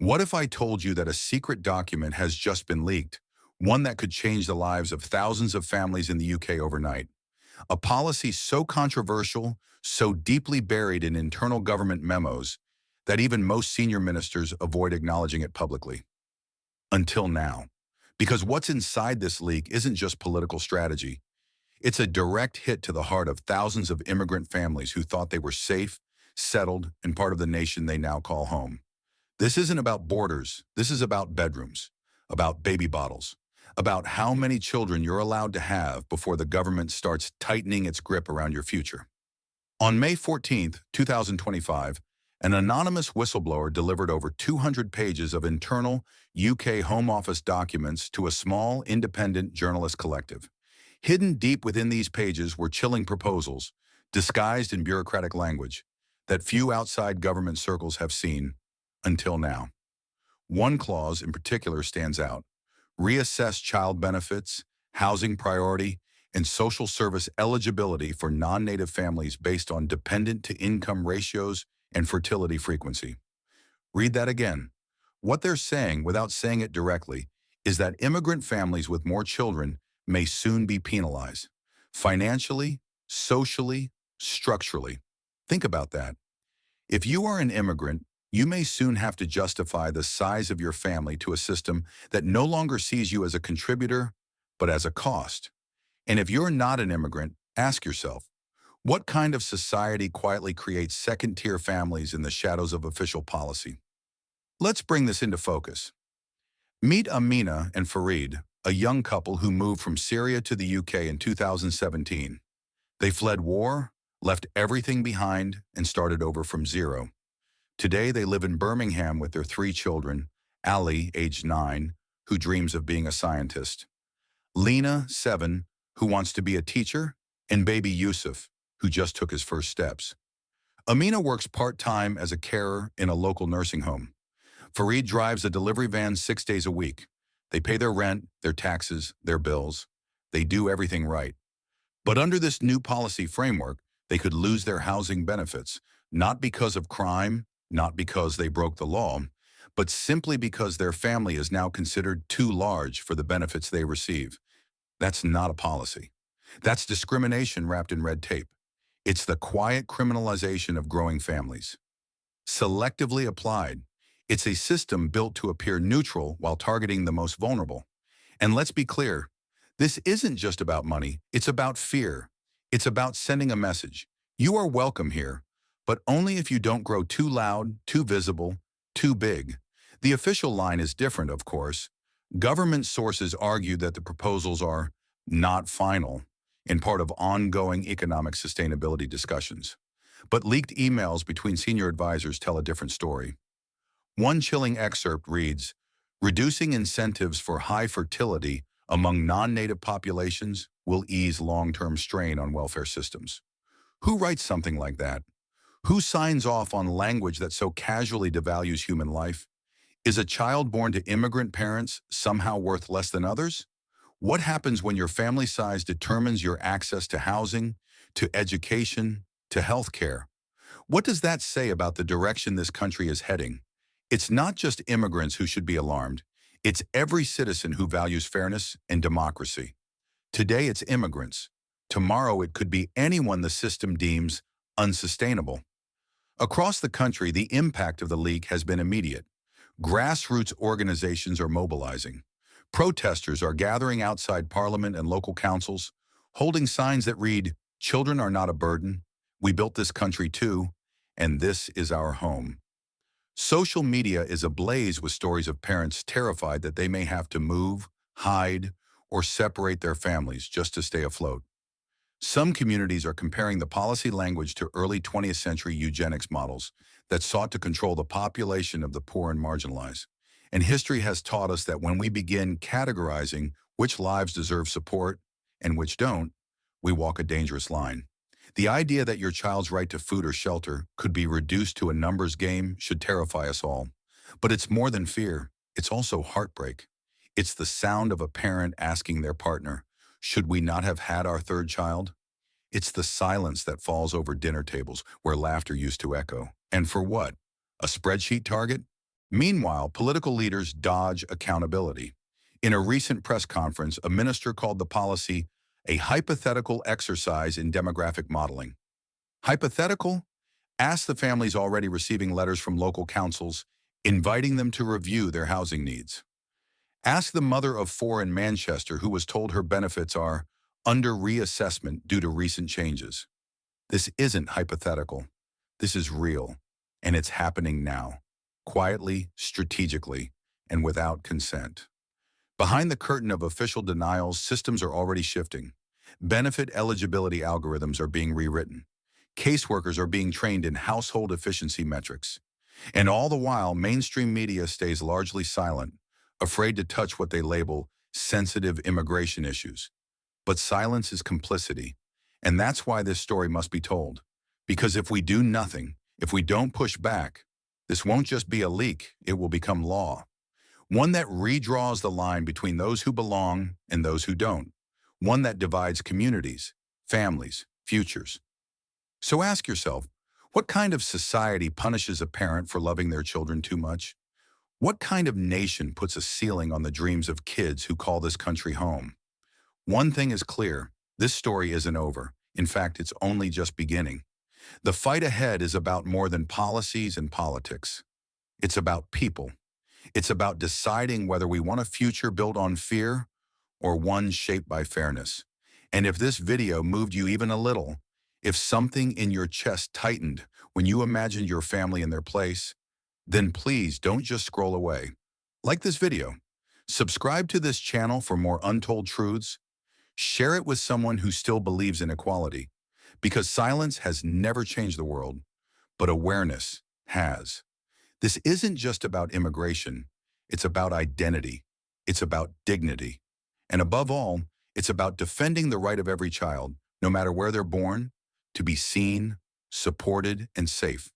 What if I told you that a secret document has just been leaked, one that could change the lives of thousands of families in the UK overnight? A policy so controversial, so deeply buried in internal government memos, that even most senior ministers avoid acknowledging it publicly. Until now. Because what's inside this leak isn't just political strategy. It's a direct hit to the heart of thousands of immigrant families who thought they were safe, settled, and part of the nation they now call home. This isn't about borders. This is about bedrooms, about baby bottles, about how many children you're allowed to have before the government starts tightening its grip around your future. On May 14th, 2025, an anonymous whistleblower delivered over 200 pages of internal UK Home Office documents to a small, independent journalist collective. Hidden deep within these pages were chilling proposals, disguised in bureaucratic language, that few outside government circles have seen until now. One clause in particular stands out: reassess child benefits, housing priority, and social service eligibility for non-native families based on dependent-to-income ratios and fertility frequency. Read that again. What they're saying, without saying it directly, is that immigrant families with more children may soon be penalized. Financially, socially, structurally. Think about that. If you are an immigrant, you may soon have to justify the size of your family to a system that no longer sees you as a contributor, but as a cost. And if you're not an immigrant, ask yourself, what kind of society quietly creates second-tier families in the shadows of official policy? Let's bring this into focus. Meet Amina and Farid, a young couple who moved from Syria to the UK in 2017. They fled war, left everything behind, and started over from zero. Today, they live in Birmingham with their 3 children: Ali, aged 9, who dreams of being a scientist; Lena, 7, who wants to be a teacher; and baby Yusuf, who just took his first steps. Amina works part-time as a carer in a local nursing home. Farid drives a delivery van 6 days a week. They pay their rent, their taxes, their bills. They do everything right. But under this new policy framework, they could lose their housing benefits, not because of crime, not because they broke the law, but simply because their family is now considered too large for the benefits they receive. That's not a policy. That's discrimination wrapped in red tape. It's the quiet criminalization of growing families. Selectively applied, it's a system built to appear neutral while targeting the most vulnerable. And let's be clear, this isn't just about money, it's about fear. It's about sending a message. You are welcome here, but only if you don't grow too loud, too visible, too big. The official line is different, of course. Government sources argue that the proposals are not final, in part of ongoing economic sustainability discussions. But leaked emails between senior advisors tell a different story. One chilling excerpt reads, "Reducing incentives for high fertility among non-native populations will ease long-term strain on welfare systems." Who writes something like that? Who signs off on language that so casually devalues human life? Is a child born to immigrant parents somehow worth less than others? What happens when your family size determines your access to housing, to education, to health care? What does that say about the direction this country is heading? It's not just immigrants who should be alarmed. It's every citizen who values fairness and democracy. Today it's immigrants. Tomorrow it could be anyone the system deems unsustainable. Across the country, the impact of the leak has been immediate. Grassroots organizations are mobilizing. Protesters are gathering outside parliament and local councils, holding signs that read, "Children are not a burden. We built this country too, and this is our home." Social media is ablaze with stories of parents terrified that they may have to move, hide, or separate their families just to stay afloat. Some communities are comparing the policy language to early 20th century eugenics models that sought to control the population of the poor and marginalized. And history has taught us that when we begin categorizing which lives deserve support and which don't, we walk a dangerous line. The idea that your child's right to food or shelter could be reduced to a numbers game should terrify us all. But it's more than fear. It's also heartbreak. It's the sound of a parent asking their partner, "Should we not have had our 3rd child?" It's the silence that falls over dinner tables where laughter used to echo. And for what? A spreadsheet target? Meanwhile, political leaders dodge accountability. In a recent press conference, a minister called the policy a hypothetical exercise in demographic modeling. Hypothetical? Ask the families already receiving letters from local councils, inviting them to review their housing needs. Ask the mother of four in Manchester who was told her benefits are under reassessment due to recent changes. This isn't hypothetical. This is real, and it's happening now, quietly, strategically, and without consent. Behind the curtain of official denials, systems are already shifting. Benefit eligibility algorithms are being rewritten. Caseworkers are being trained in household efficiency metrics. And all the while, mainstream media stays largely silent, afraid to touch what they label sensitive immigration issues. But silence is complicity. And that's why this story must be told. Because if we do nothing, if we don't push back, this won't just be a leak, it will become law. One that redraws the line between those who belong and those who don't. One that divides communities, families, futures. So ask yourself, what kind of society punishes a parent for loving their children too much? What kind of nation puts a ceiling on the dreams of kids who call this country home? One thing is clear, this story isn't over. In fact, it's only just beginning. The fight ahead is about more than policies and politics. It's about people. It's about deciding whether we want a future built on fear or one shaped by fairness. And if this video moved you even a little, if something in your chest tightened when you imagined your family in their place, then please don't just scroll away. Like this video. Subscribe to this channel for more untold truths. Share it with someone who still believes in equality. Because silence has never changed the world, but awareness has. This isn't just about immigration. It's about identity. It's about dignity. And above all, it's about defending the right of every child, no matter where they're born, to be seen, supported, and safe.